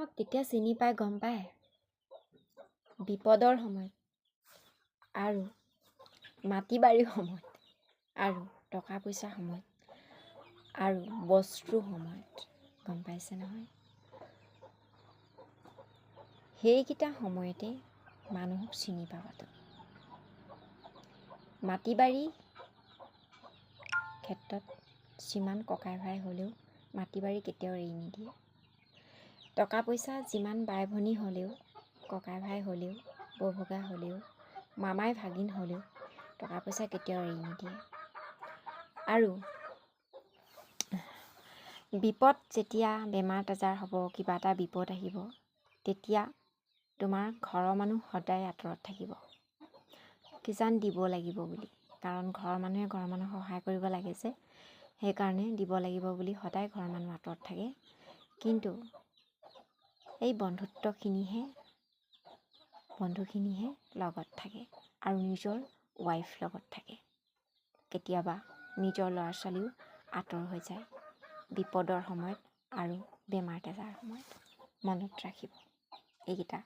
মানুহক তেতিয়া চিনি পাই গম পায় বিপদৰ সময়ত আৰু মাটি বাৰীৰ সময়ত আৰু টকা পইচাৰ সময়ত আৰু বস্তুৰ সময়ত গম পাইছে নহয়। সেইকেইটা সময়তে মানুহক চিনি পাবাতো। মাটি বাৰী ক্ষেত্ৰত যিমান ককাই ভাই হ'লেও মাটি বাৰী কেতিয়াও এৰি নিদিয়ে। টকা পইচা যিমান বাই ভনী হ'লেও ককাই ভাই হ'লেও বৰভগা হ'লেও মামাই ভাগিন হ'লেও টকা পইচা কেতিয়াও এৰি নিদিয়ে। আৰু বিপদ যেতিয়া বেমাৰ আজাৰ হ'ব, কিবা এটা বিপদ আহিব, তেতিয়া তোমাৰ ঘৰৰ মানুহ সদায় আঁতৰত থাকিব, কিজান দিব লাগিব বুলি। কাৰণ ঘৰৰ মানুহে ঘৰৰ মানুহক সহায় কৰিব লাগে যে, সেইকাৰণে দিব লাগিব বুলি সদায় ঘৰৰ মানুহ আঁতৰত থাকে। কিন্তু এই বন্ধুখিনিহে লগত থাকে আৰু নিজৰ ৱাইফ লগত থাকে। কেতিয়াবা নিজৰ ল'ৰা ছোৱালীও আঁতৰ হৈ যায় বিপদৰ সময়ত আৰু বেমাৰ আজাৰ সময়ত। মনত ৰাখিব এইকেইটা